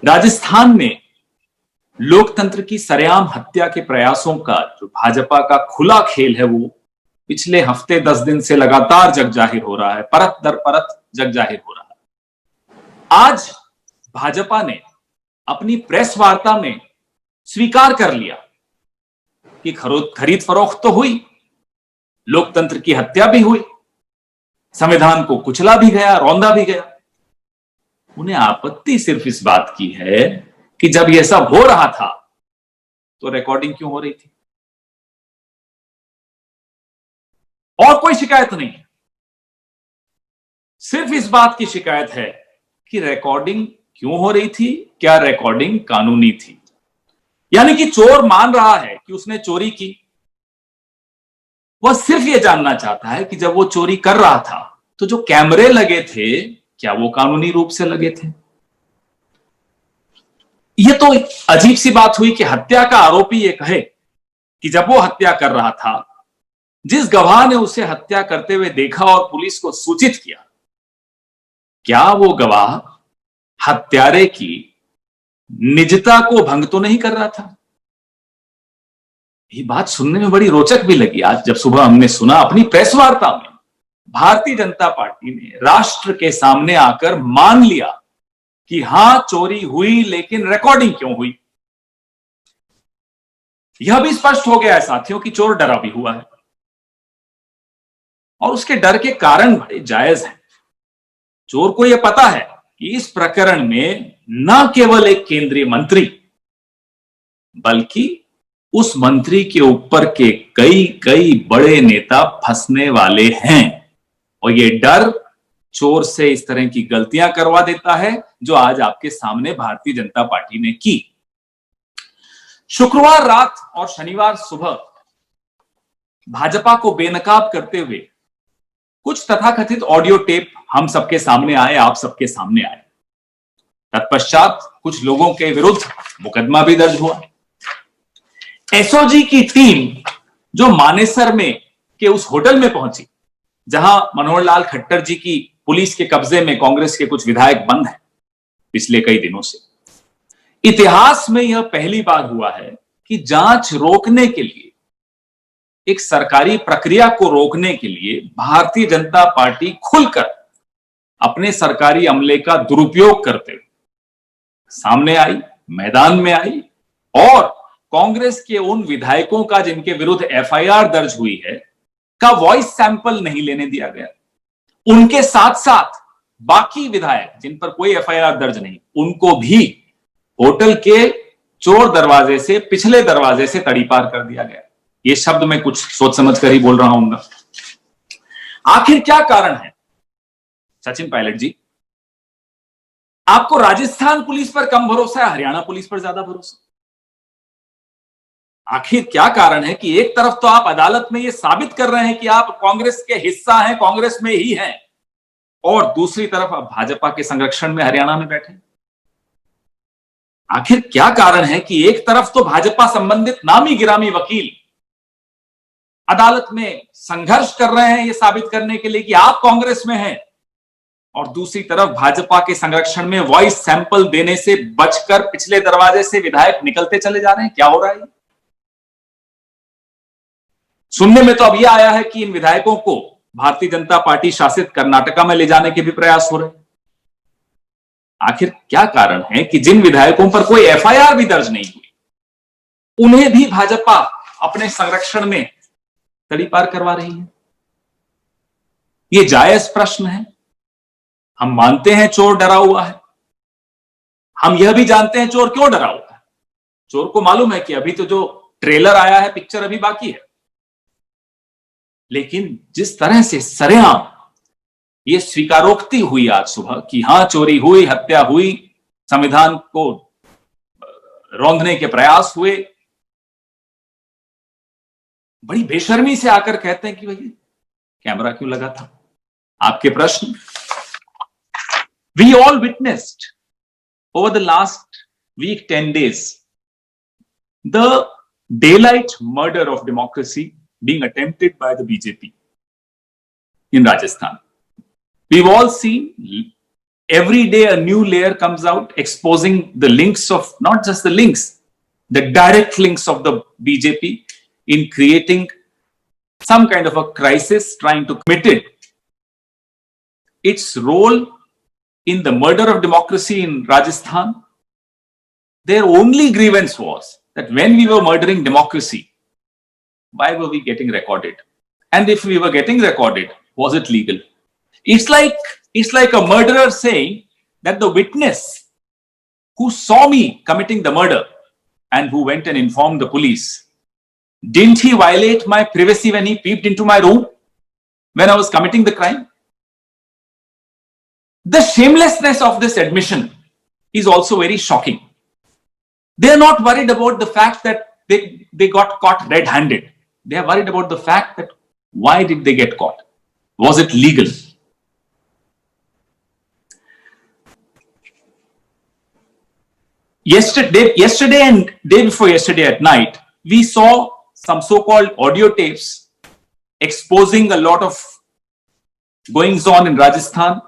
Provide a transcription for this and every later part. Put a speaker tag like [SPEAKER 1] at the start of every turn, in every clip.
[SPEAKER 1] राजस्थान में लोकतंत्र की सरेआम हत्या के प्रयासों का जो भाजपा का खुला खेल है, वो पिछले हफ्ते 10 दिन से लगातार जग जाहिर हो रहा है, परत दर परत जग जाहिर हो रहा है। आज भाजपा ने अपनी प्रेस वार्ता में स्वीकार कर लिया कि खरीद फरोख्त तो हुई, लोकतंत्र की हत्या भी हुई, संविधान को कुचला भी गया, रौंदा भी गया। उन्हें आपत्ति सिर्फ इस बात की है कि जब यह सब हो रहा था तो रिकॉर्डिंग क्यों हो रही थी, और कोई शिकायत नहीं है। सिर्फ इस बात की शिकायत है कि रिकॉर्डिंग क्यों हो रही थी, क्या रिकॉर्डिंग कानूनी थी। यानी कि चोर मान रहा है कि उसने चोरी की, वह सिर्फ यह जानना चाहता है कि जब वो चोरी कर रहा था तो जो कैमरे लगे थे, क्या वो कानूनी रूप से लगे थे। यह तो अजीब सी बात हुई कि हत्या का आरोपी यह कहे कि जब वो हत्या कर रहा था, जिस गवाह ने उसे हत्या करते हुए देखा और पुलिस को सूचित किया, क्या वो गवाह हत्यारे की निजता को भंग तो नहीं कर रहा था। ये बात सुनने में बड़ी रोचक भी लगी। आज जब सुबह हमने सुना अपनी प्रेस वार्ता में भारतीय जनता पार्टी ने राष्ट्र के सामने आकर मान लिया कि हां चोरी हुई, लेकिन रिकॉर्डिंग क्यों हुई। यह भी स्पष्ट हो गया है साथियों कि चोर डरा भी हुआ है, और उसके डर के कारण बड़े जायज हैं। चोर को यह पता है कि इस प्रकरण में न केवल एक केंद्रीय मंत्री, बल्कि उस मंत्री के ऊपर के कई कई बड़े नेता फंसने वाले हैं, और यह डर चोर से इस तरह की गलतियां करवा देता है जो आज आपके सामने भारतीय जनता पार्टी ने की। शुक्रवार रात और शनिवार सुबह भाजपा को बेनकाब करते हुए कुछ तथाकथित ऑडियो टेप हम सबके सामने आए, आप सबके सामने आए। तत्पश्चात कुछ लोगों के विरुद्ध मुकदमा भी दर्ज हुआ। एसओजी की टीम जो मानेसर में के उस होटल में पहुंची जहां मनोहर लाल खट्टर जी की पुलिस के कब्जे में कांग्रेस के कुछ विधायक बंद हैं पिछले कई दिनों से, इतिहास में यह पहली बार हुआ है कि जांच रोकने के लिए, एक सरकारी प्रक्रिया को रोकने के लिए भारतीय जनता पार्टी खुलकर अपने सरकारी अमले का दुरुपयोग करते हुए सामने आई, मैदान में आई, और कांग्रेस के उन विधायकों का जिनके विरुद्ध एफआईआर दर्ज हुई है का वॉइस सैंपल नहीं लेने दिया गया। उनके साथ साथ बाकी विधायक जिन पर कोई एफआईआर दर्ज नहीं, उनको भी होटल के चोर दरवाजे से, पिछले दरवाजे से तड़ीपार कर दिया गया। ये शब्द मैं कुछ सोच समझ कर ही बोल रहा हूं। आखिर क्या कारण है सचिन पायलट जी? आपको राजस्थान पुलिस पर कम भरोसा है, हरियाणा पुलिस पर ज्यादा भरोसा? आखिर क्या कारण है कि एक तरफ तो आप अदालत में यह साबित कर रहे हैं कि आप कांग्रेस के हिस्सा हैं, कांग्रेस में ही हैं, और दूसरी तरफ आप भाजपा के संरक्षण में हरियाणा में बैठे? आखिर क्या कारण है कि एक तरफ तो भाजपा संबंधित नामी गिरामी वकील अदालत में संघर्ष कर रहे हैं यह साबित करने के लिए कि आप कांग्रेस में हैं, और दूसरी तरफ भाजपा के संरक्षण में वॉइस सैंपल देने से बचकर पिछले दरवाजे से विधायक निकलते चले जा रहे हैं? क्या हो रहा है? सुनने में तो अब यह आया है कि इन विधायकों को भारतीय जनता पार्टी शासित कर्नाटका में ले जाने के भी प्रयास हो रहे हैं। आखिर क्या कारण है कि जिन विधायकों पर कोई एफआईआर भी दर्ज नहीं हुई, उन्हें भी भाजपा अपने संरक्षण में तड़ीपार करवा रही है? यह जायज प्रश्न है। हम मानते हैं चोर डरा हुआ है, हम यह भी जानते हैं चोर क्यों डरा हुआ है। चोर को मालूम है कि अभी तो जो ट्रेलर आया है, पिक्चर अभी बाकी है, लेकिन जिस तरह से सरेआम यह स्वीकारोक्ति हुई आज सुबह कि हां चोरी हुई, हत्या हुई, संविधान को रौंदने के प्रयास हुए, बड़ी बेशर्मी से आकर कहते हैं कि भाई कैमरा क्यों लगा था। आपके प्रश्न? We all witnessed over the last week, 10 days, the daylight murder of democracy being attempted by the BJP in Rajasthan. We've all seen every day a new layer comes out exposing the links of, not just the links, the direct links of the BJP in creating some kind of a crisis, trying to commit it. Its role in the murder of democracy in Rajasthan, their only grievance was that when we were murdering democracy, why were we getting recorded? And if we were getting recorded, was it legal? It's like a murderer saying that the witness who saw me committing the murder and who went and informed the police, didn't he violate my privacy when he peeped into my room when I was committing the crime? The shamelessness of this admission is also very shocking. They are not worried about the fact that they got caught red-handed. They are worried about the fact that why did they get caught? Was it legal? Yesterday and day before yesterday at night, we saw some so-called audio tapes exposing a lot of goings on in Rajasthan,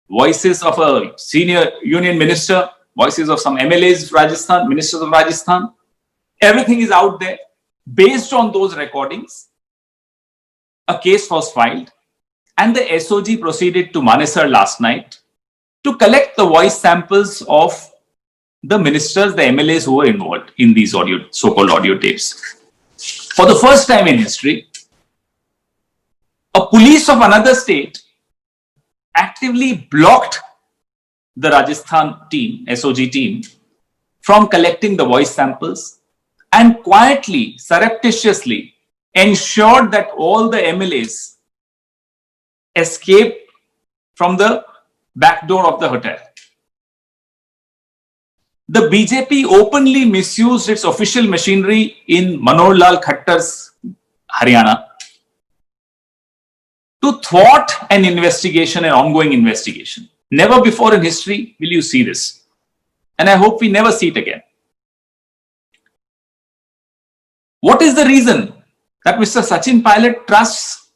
[SPEAKER 1] voices of a senior union minister, voices of some MLAs of Rajasthan, ministers of Rajasthan. Everything is out there. Based on those recordings, a case was filed and the SOG proceeded to Manesar last night to collect the voice samples of the ministers, the MLAs who were involved in these so-called audio tapes. For the first time in history, a police of another state actively blocked the Rajasthan team, SOG team, from collecting the voice samples and quietly, surreptitiously ensured that all the MLAs escaped from the back door of the hotel. The BJP openly misused its official machinery in Manohar Lal Khattar's Haryana to thwart an investigation, an ongoing investigation. Never before in history will you see this. And I hope we never see it again. What is the reason that Mr. Sachin Pilot trusts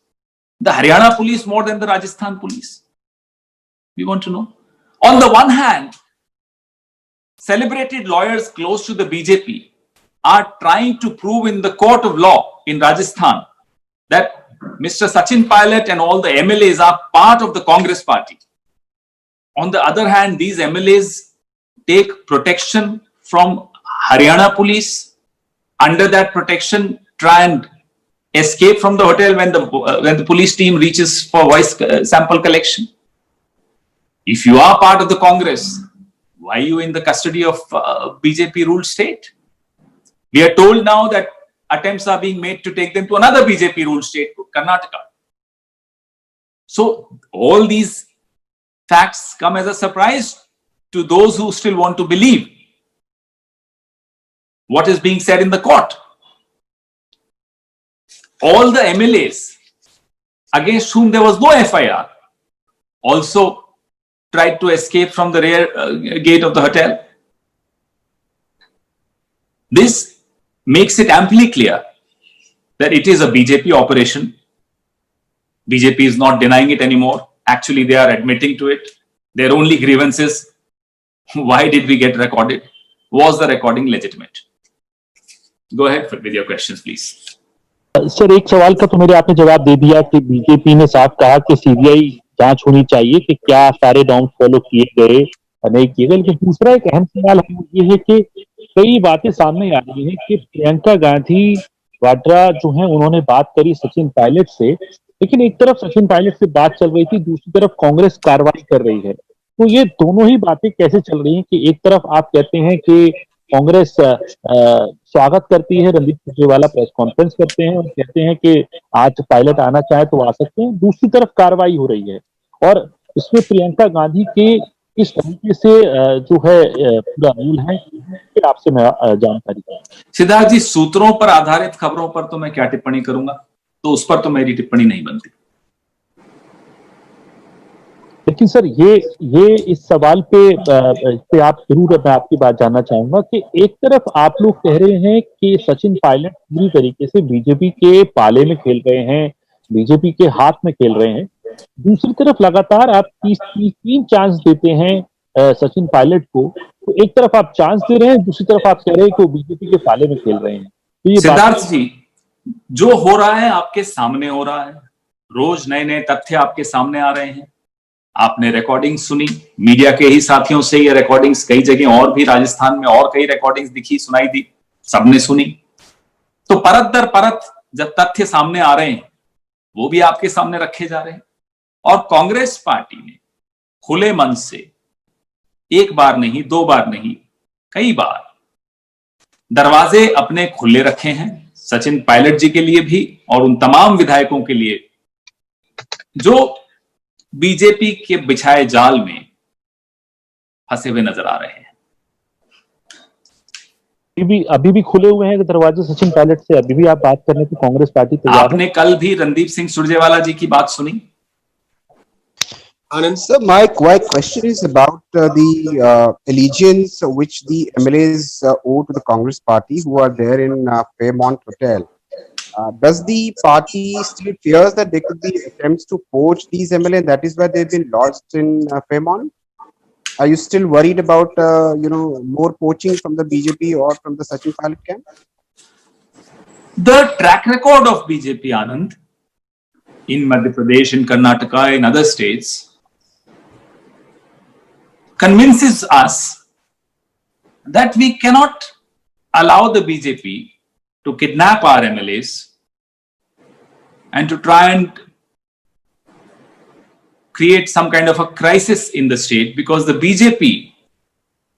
[SPEAKER 1] the Haryana police more than the Rajasthan police? We want to know. On the one hand, celebrated lawyers close to the BJP are trying to prove in the court of law in Rajasthan that Mr. Sachin Pilot and all the MLAs are part of the Congress party. On the other hand, these MLAs take protection from Haryana police. Under that protection, try and escape from the hotel when the police team reaches for voice sample collection. If you are part of the Congress, why are you in the custody of BJP ruled state? We are told now that attempts are being made to take them to another BJP ruled state, Karnataka. So all these facts come as a surprise to those who still want to believe what is being said in the court. All the MLAs against whom there was no FIR also tried to escape from the rear gate of the hotel. This makes it amply clear that it is a BJP operation. BJP is not denying it anymore. Actually, they are admitting to it. Their only grievance is, why did we get recorded? Was the recording legitimate? Go ahead with your questions, please.
[SPEAKER 2] Sir, एक सवाल का तो मेरे आपने जवाब दे दिया कि BJP ने साफ कहा कि सीबीआई जांच होनी चाहिए कि क्या सारे नॉर्म्स फॉलो किए गए या नहीं किए गए। लेकिन दूसरा एक अहम सवाल ये है कि कई बातें सामने आ रही हैं कि प्रियंका गांधी वाड्रा जो है उन्होंने बात करी सचिन पायलट से, लेकिन एक तरफ सचिन पायलट से बात चल रही थी, दूसरी तरफ कांग्रेस कार्रवाई कर रही है। तो ये दोनों ही बातें कैसे चल रही हैं कि एक तरफ आप कहते हैं कि कांग्रेस स्वागत करती है, रणदीप सुरजेवाला प्रेस कॉन्फ्रेंस करते हैं और कहते हैं कि आज पायलट आना चाहे तो आ सकते हैं, दूसरी तरफ कार्रवाई हो रही है और इसमें प्रियंका गांधी के इस तरीके से जो है पूरा रूल है, फिर आपसे मैं जानकारी दूंगा।
[SPEAKER 1] सिद्धार्थ जी, सूत्रों पर आधारित खबरों पर तो मैं क्या टिप्पणी करूंगा, तो उस पर तो मेरी टिप्पणी नहीं बनती।
[SPEAKER 2] लेकिन सर ये इस सवाल पे आप जरूर, मैं आपकी बात जानना चाहूंगा कि एक तरफ आप लोग कह रहे हैं कि सचिन पायलट पूरी तरीके से बीजेपी के पाले में खेल रहे हैं, बीजेपी के हाथ में खेल रहे हैं, दूसरी तरफ लगातार आप 30 चांस देते हैं सचिन पायलट को, तो एक तरफ आप चांस दे रहे हैं, दूसरी तरफ आप कह रहे हैं कि वो बीजेपी के पाले में खेल रहे हैं। तो ये
[SPEAKER 1] सिद्धार्थ जी, जो हो रहा है आपके सामने हो रहा है, रोज नए नए तथ्य आपके सामने आ रहे हैं। आपने रिकॉर्डिंग सुनी, मीडिया के ही साथियों से ये रिकॉर्डिंग्स कई जगह और भी, राजस्थान में और कई रिकॉर्डिंग्स दिखी, सुनाई दी, सबने सुनी। तो परत दर परत जब तथ्य सामने आ रहे हैं, वो भी आपके सामने रखे जा रहे हैं। और कांग्रेस पार्टी ने खुले मन से एक बार नहीं, दो बार नहीं, कई बार दरवाजे अपने खुले रखे हैं, सचिन पायलट जी के लिए भी और उन तमाम विधायकों के लिए जो बीजेपी के बिछाए जाल में फंसे हुए नजर आ रहे हैं।
[SPEAKER 2] अभी भी खुले हुए हैं दरवाजे सचिन पायलट से, अभी भी आप बात करने की कांग्रेस पार्टी तैयार है?
[SPEAKER 1] आपने कल भी रणदीप सिंह सुरजेवाला जी की बात सुनी?
[SPEAKER 3] Anand sir, my question is about the allegiance which the MLAs owe to the Congress party who are there in Fairmont Hotel. Does the party still fears that there could be attempts to poach these MLA, and that is why they've been lodged in Fairmont? Are you still worried about more poaching from the BJP or from the Sachin Pilot camp?
[SPEAKER 1] The track record of BJP, Anand, in Madhya Pradesh, in Karnataka, in other states, convinces us that we cannot allow the BJP to kidnap our MLAs and to try and create some kind of a crisis in the state, because the BJP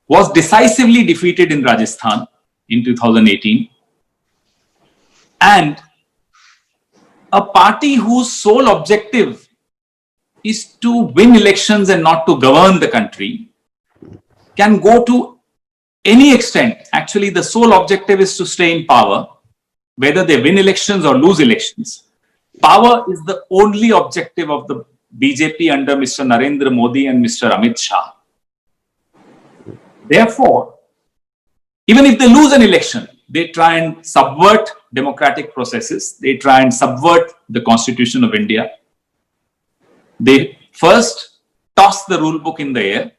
[SPEAKER 1] was decisively defeated in Rajasthan in 2018, and a party whose sole objective is to win elections and not to govern the country can go to any extent. Actually, the sole objective is to stay in power, whether they win elections or lose elections. Power is the only objective of the BJP under Mr. Narendra Modi and Mr. Amit Shah. Therefore, even if they lose an election, they try and subvert democratic processes. They try and subvert the Constitution of India. They first toss the rule book in the air,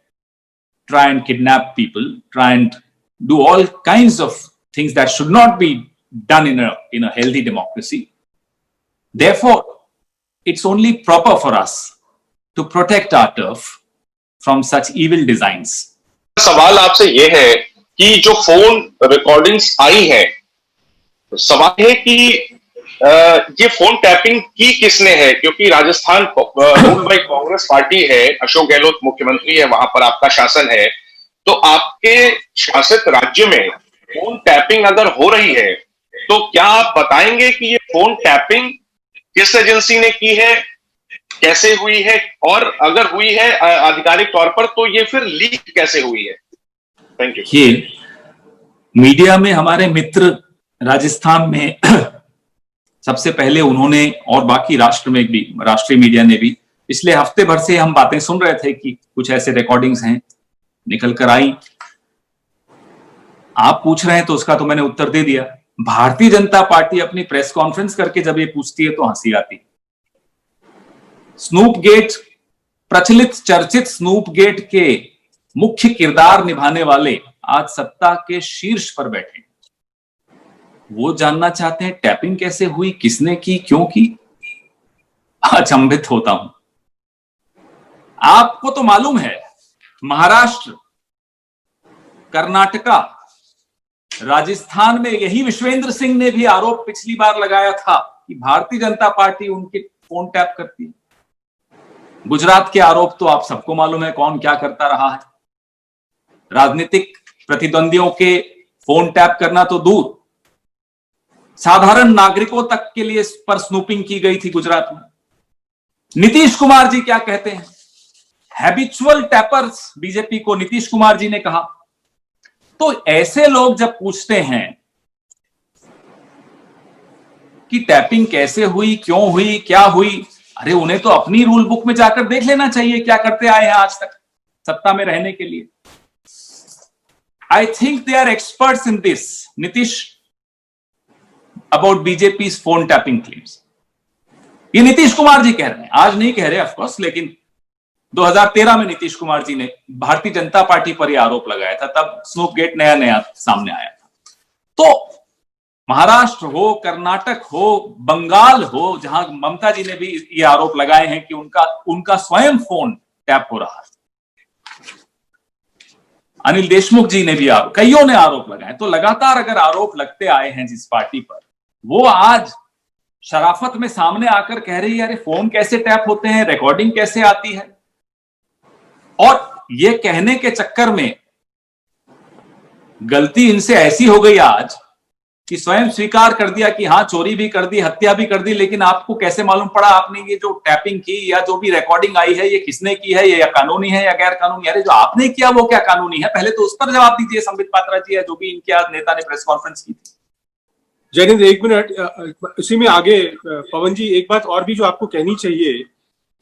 [SPEAKER 1] try and kidnap people, try and do all kinds of things that should not be done in a healthy democracy. Therefore, it's only proper for us to protect our turf from such evil designs.
[SPEAKER 4] सवाल आपसे ये है कि जो phone recordings आई है, सवाल है कि ये फोन टैपिंग की किसने है, क्योंकि Rajasthan rule by Congress party है, अशोक गहलोत मुख्यमंत्री है, वहां पर आपका शासन है, तो आपके शासित राज्य में फोन टैपिंग अगर हो रही है तो क्या आप बताएंगे कि ये फोन टैपिंग किस एजेंसी ने की है, कैसे हुई है, और अगर हुई है आधिकारिक तौर पर तो ये फिर लीक कैसे हुई है? Thank you.
[SPEAKER 1] ये मीडिया में हमारे मित्र राजस्थान में सबसे पहले उन्होंने, और बाकी राष्ट्र में भी, राष्ट्रीय मीडिया ने भी, पिछले हफ्ते भर से हम बातें सुन रहे थे कि कुछ ऐसे रिकॉर्डिंग्स हैं, निकल कर आई। आप पूछ रहे हैं तो उसका तो मैंने उत्तर दे दिया। भारतीय जनता पार्टी अपनी प्रेस कॉन्फ्रेंस करके जब ये पूछती है तो हंसी आती। स्नूप गेट, प्रचलित चर्चित स्नूप गेट के मुख्य किरदार निभाने वाले आज सत्ता के शीर्ष पर बैठे, वो जानना चाहते हैं टैपिंग कैसे हुई, किसने की, क्यों की। अचंभित होता हूं। आपको तो मालूम है, महाराष्ट्र, कर्नाटका, राजस्थान में यही विश्वेंद्र सिंह ने भी आरोप पिछली बार लगाया था कि भारतीय जनता पार्टी उनके फोन टैप करती है। गुजरात के आरोप तो आप सबको मालूम है कौन क्या करता रहा है। राजनीतिक प्रतिद्वंदियों के फोन टैप करना तो दूर, साधारण नागरिकों तक के लिए पर स्नूपिंग की गई थी गुजरात में। नीतीश कुमार जी क्या कहते हैं? हैबिचुअल टैपर्स बीजेपी को नीतीश कुमार जी ने कहा। तो ऐसे लोग जब पूछते हैं कि टैपिंग कैसे हुई, क्यों हुई, क्या हुई, अरे उन्हें तो अपनी रूल बुक में जाकर देख लेना चाहिए क्या करते आए हैं आज तक सत्ता में रहने के लिए। I think they are experts in this, Nitish, about BJP's phone tapping claims. ये नीतीश कुमार जी कह रहे हैं, आज नहीं कह रहे ऑफकोर्स, लेकिन 2013 में नीतीश कुमार जी ने भारतीय जनता पार्टी पर यह आरोप लगाया था, तब स्नूप गेट नया नया सामने आया था। तो महाराष्ट्र हो, कर्नाटक हो, बंगाल हो, जहां ममता जी ने भी ये आरोप लगाए हैं कि उनका स्वयं फोन टैप हो रहा है, अनिल देशमुख जी ने भी कईयों ने आरोप लगाए। तो लगातार अगर आरोप लगते आए हैं जिस पार्टी पर, वो आज शराफत में सामने आकर कह रही है अरे फोन कैसे टैप होते हैं, रिकॉर्डिंग कैसे आती है, और ये कहने के चक्कर में गलती इनसे ऐसी हो गई आज कि स्वयं स्वीकार कर दिया कि हाँ चोरी भी कर दी, हत्या भी कर दी, लेकिन आपको कैसे मालूम पड़ा आपने ये जो टैपिंग की या जो भी रिकॉर्डिंग आई है ये किसने की है, ये या कानूनी है या गैर कानूनी? अरे जो आपने किया वो क्या कानूनी है, पहले तो उस पर जवाब दीजिए संबित पात्रा जी, या जो भी इनके आज नेता ने प्रेस कॉन्फ्रेंस की थी।
[SPEAKER 5] जयनिंद, एक मिनट, इसी में आगे पवन जी एक बात और भी जो आपको कहनी चाहिए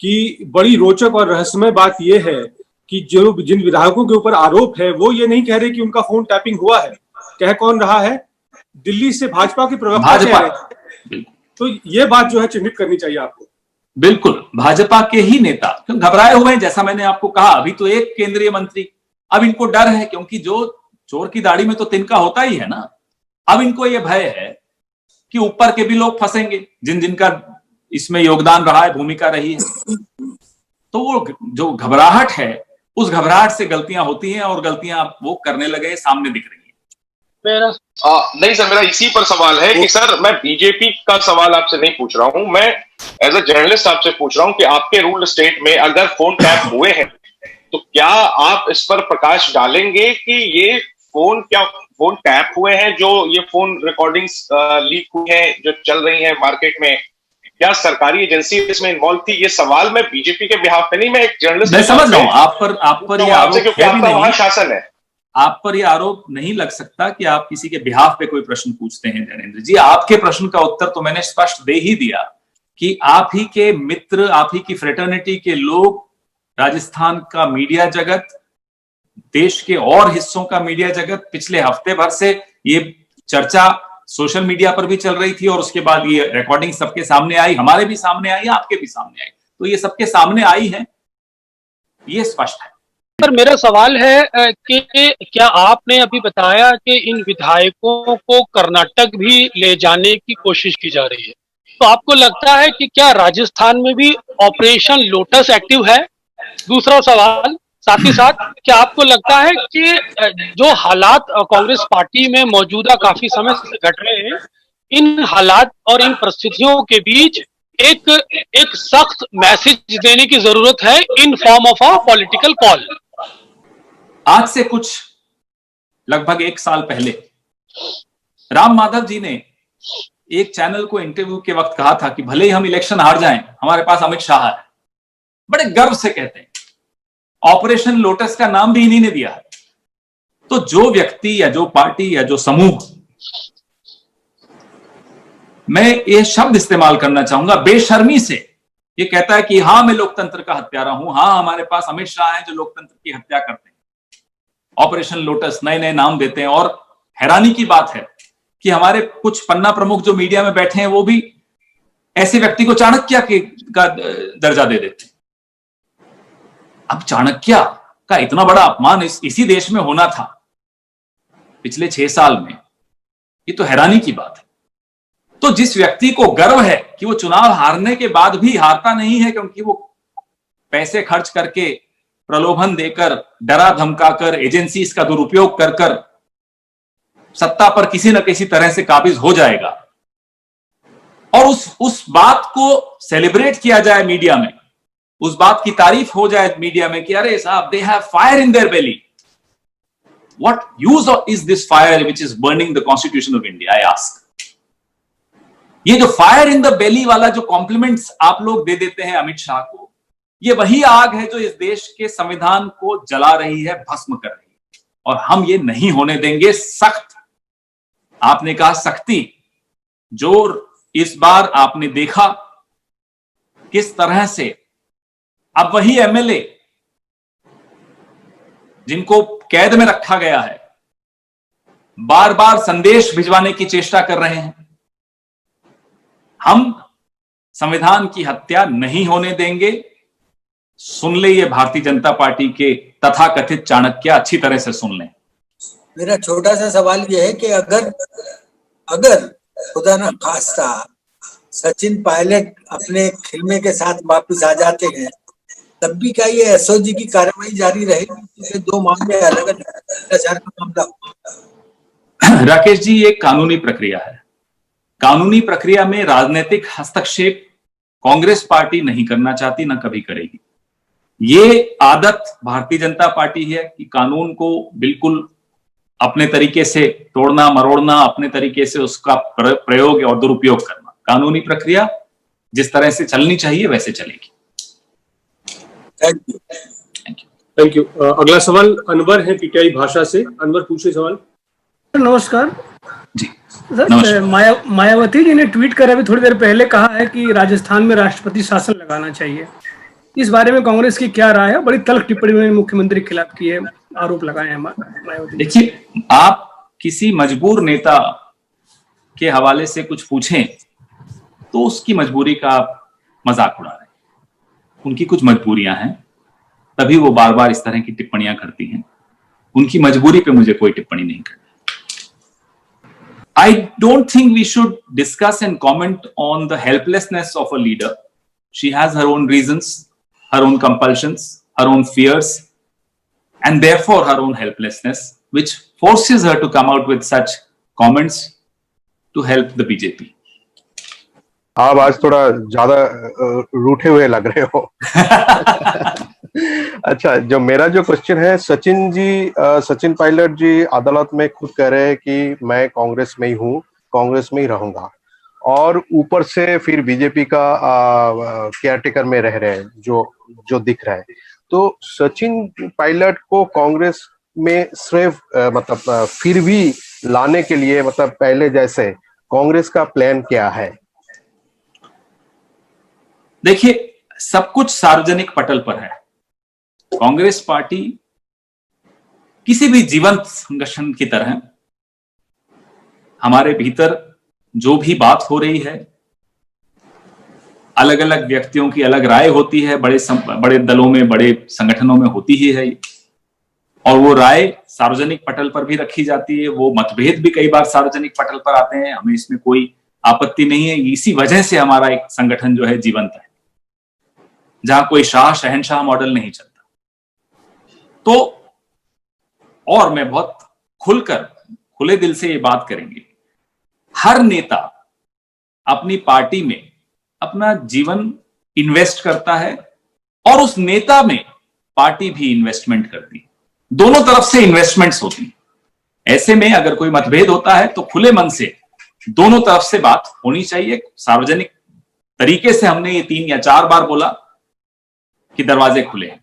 [SPEAKER 5] कि बड़ी रोचक और रहस्यमय बात यह है कि जो जिन विधायकों के ऊपर आरोप है वो ये नहीं कह रहे कि उनका फोन टैपिंग हुआ है। कह कौन रहा है? दिल्ली से भाजपा के प्रवक्ता कह रहे हैं। तो ये बात जो है चिन्हित करनी चाहिए आपको।
[SPEAKER 1] बिल्कुल, भाजपा के ही नेता क्यों घबराए हुए हैं, जैसा मैंने आपको कहा, अभी तो एक केंद्रीय मंत्री, अब इनको डर है क्योंकि जो चोर की दाढ़ी में तो तिनका होता ही है ना। अब इनको यह भय है कि ऊपर के भी लोग फंसेंगे, जिनका इसमें योगदान रहा है, भूमिका रही है। तो वो जो घबराहट है, उस घबराहट से गलतियां होती हैं और गलतियां वो करने लगे, सामने दिख रही है।
[SPEAKER 4] नहीं सर, मेरा इसी पर सवाल है कि सर मैं बीजेपी का सवाल आपसे नहीं पूछ रहा हूं, मैं एज अ जर्नलिस्ट आपसे पूछ रहा हूं कि आपके रूल स्टेट में अगर फोन टैप हुए हैं तो क्या आप इस पर प्रकाश डालेंगे कि ये फोन टैप हुए हैं, जो ये फोन रिकॉर्डिंग्स लीक हुई हैं जो चल रही हैं मार्केट में, क्या सरकारी एजेंसी इसमें इन्वॉल्व थी? ये सवाल मैं बीजेपी के बिहाफ पे नहीं, मैं एक जर्नलिस्ट
[SPEAKER 1] समझ रहा हूं आप पर ये आरोप
[SPEAKER 4] क्योंकि आपका वहां शासन है,
[SPEAKER 1] आप पर यह आरोप नहीं लग सकता कि आप किसी के बिहाफ पे कोई प्रश्न पूछते हैं। जैनेंद्र जी, आपके प्रश्न का उत्तर तो मैंने स्पष्ट दे ही दिया कि आप ही के मित्र, आप ही की फ्रेटर्निटी के लोग, राजस्थान का मीडिया जगत, देश के और हिस्सों का मीडिया जगत, पिछले हफ्ते भर से ये चर्चा सोशल मीडिया पर भी चल रही थी और उसके बाद ये रिकॉर्डिंग सबके सामने आई, हमारे भी सामने आई, आपके भी सामने आई, तो ये सबके सामने आई है, ये स्पष्ट है।
[SPEAKER 6] पर मेरा सवाल है कि क्या आपने अभी बताया कि इन विधायकों को कर्नाटक भी ले जाने की कोशिश की जा रही है, तो आपको लगता है कि क्या राजस्थान में भी ऑपरेशन लोटस एक्टिव है? दूसरा सवाल साथ ही साथ, क्या आपको लगता है कि जो हालात कांग्रेस पार्टी में मौजूदा काफी समय से घट रहे हैं, इन हालात और इन परिस्थितियों के बीच एक सख्त मैसेज देने की जरूरत है in form of a political call?
[SPEAKER 1] आज से कुछ लगभग 1 साल पहले राम माधव जी ने एक चैनल को इंटरव्यू के वक्त कहा था कि भले ही हम इलेक्शन हार जाएं, हमारे पास अमित शाह है। बड़े गर्व से कहते हैं, ऑपरेशन लोटस का नाम भी इन्हीं ने दिया है। तो जो व्यक्ति या जो पार्टी या जो समूह, मैं ये शब्द इस्तेमाल करना चाहूंगा, बेशर्मी से ये कहता है कि हाँ मैं लोकतंत्र का हत्यारा हूं, हाँ हमारे पास अमित शाह है जो लोकतंत्र की हत्या करते हैं, ऑपरेशन लोटस नए नए नाम देते हैं। और हैरानी की बात है कि हमारे कुछ पन्ना प्रमुख जो मीडिया में बैठे हैं वो भी ऐसे व्यक्ति को चाणक्य का दर्जा दे देते हैं। अब चाणक्य का इतना बड़ा अपमान इसी देश में होना था पिछले 6 साल में, ये तो हैरानी की बात है। तो जिस व्यक्ति को गर्व है कि वो चुनाव हारने के बाद भी हारता नहीं है, क्योंकि वो पैसे खर्च करके, प्रलोभन देकर, डरा धमकाकर, एजेंसीज का दुरुपयोग कर कर सत्ता पर किसी न किसी तरह से काबिज हो जाएगा, और उस बात को सेलिब्रेट किया जाए मीडिया में, उस बात की तारीफ हो जाए मीडिया में कि अरे साहब, they have fire in their belly. What use is this fire which is burning the constitution of India? I ask. ये जो फायर इन द बेली वाला जो कॉम्प्लीमेंट्स आप लोग दे देते हैं अमित शाह को, ये वही आग है जो इस देश के संविधान को जला रही है, भस्म कर रही है, और हम ये नहीं होने देंगे। सख्त, आपने कहा सख्ती, जो इस बार आपने देखा किस तरह से अब वही एमएलए जिनको कैद में रखा गया है बार बार संदेश भिजवाने की चेष्टा कर रहे हैं। हम संविधान की हत्या नहीं होने देंगे। सुन ले ये भारतीय जनता पार्टी के तथाकथित चाणक्य, अच्छी तरह से सुन लें।
[SPEAKER 7] मेरा छोटा सा सवाल यह है कि अगर खुदा ना खास्ता सचिन पायलट अपने खिलमे के साथ वापस आ जाते हैं, तब भी क्या ये एसओजी की कार्रवाई जारी रहेगी? दो मामले अलग अलग भ्रष्टाचार का मामला।
[SPEAKER 1] राकेश जी, ये कानूनी प्रक्रिया है। कानूनी प्रक्रिया में राजनीतिक हस्तक्षेप कांग्रेस पार्टी नहीं करना चाहती, ना कभी करेगी। ये आदत भारतीय जनता पार्टी है कि कानून को बिल्कुल अपने तरीके से तोड़ना मरोड़ना, अपने तरीके से उसका प्रयोग और दुरुपयोग करना। कानूनी प्रक्रिया जिस तरह से चलनी चाहिए वैसे चलेगी।
[SPEAKER 5] Thank you. अगला सवाल अनवर है पीटीआई भाषा से। अनवर पूछे सवाल।
[SPEAKER 8] नमस्कार
[SPEAKER 1] जी
[SPEAKER 8] सर।
[SPEAKER 1] नमस्कार।
[SPEAKER 8] मायावती जी ने ट्वीट कर अभी थोड़ी देर पहले कहा है कि राजस्थान में राष्ट्रपति शासन लगाना चाहिए। इस बारे में कांग्रेस की क्या राय है? बड़ी तल्ख टिप्पणी उन्होंने मुख्यमंत्री के खिलाफ की है, आरोप लगाए हैं मायावती।
[SPEAKER 1] देखिए, आप किसी मजबूर नेता के हवाले से कुछ पूछें तो उसकी मजबूरी का मजाक उड़ा रहे हैं। उनकी कुछ मजबूरियां हैं, तभी वो बार बार इस तरह की टिप्पणियां करती हैं। उनकी मजबूरी पे मुझे कोई टिप्पणी नहीं करनी। I don't think we should discuss and comment on the helplessness of a leader. She has her own reasons, her own compulsions, her own fears, and therefore her own helplessness, which forces her to come out with such comments to help the BJP.
[SPEAKER 9] आप आज थोड़ा ज्यादा रूठे हुए लग रहे हो। अच्छा, जो मेरा जो क्वेश्चन है, सचिन पायलट जी अदालत में खुद कह रहे हैं कि मैं कांग्रेस में ही हूँ, कांग्रेस में ही रहूंगा, और ऊपर से फिर बीजेपी का केयरटेकर में रह रहे हैं, जो दिख रहा है। तो सचिन पायलट को कांग्रेस में सिर्फ मतलब फिर भी लाने के लिए, मतलब पहले जैसे कांग्रेस का प्लान क्या है?
[SPEAKER 1] देखिए, सब कुछ सार्वजनिक पटल पर है। कांग्रेस पार्टी किसी भी जीवंत संगठन की तरह हमारे भीतर जो भी बात हो रही है, अलग अलग व्यक्तियों की अलग राय होती है, बड़े दलों में, बड़े संगठनों में होती ही है, और वो राय सार्वजनिक पटल पर भी रखी जाती है। वो मतभेद भी कई बार सार्वजनिक पटल पर आते हैं, हमें इसमें कोई आपत्ति नहीं है। इसी वजह से हमारा एक संगठन जो है जीवंत है, जहां कोई शाह शहनशाह मॉडल नहीं चलता। तो और मैं बहुत खुले दिल से ये बात करेंगे, हर नेता अपनी पार्टी में अपना जीवन इन्वेस्ट करता है और उस नेता में पार्टी भी इन्वेस्टमेंट करती है। दोनों तरफ से इन्वेस्टमेंट्स होती हैं। ऐसे में अगर कोई मतभेद होता है तो खुले मन से दोनों तरफ से बात होनी चाहिए। सार्वजनिक तरीके से हमने ये 3 या 4 बार बोला कि दरवाजे खुले हैं।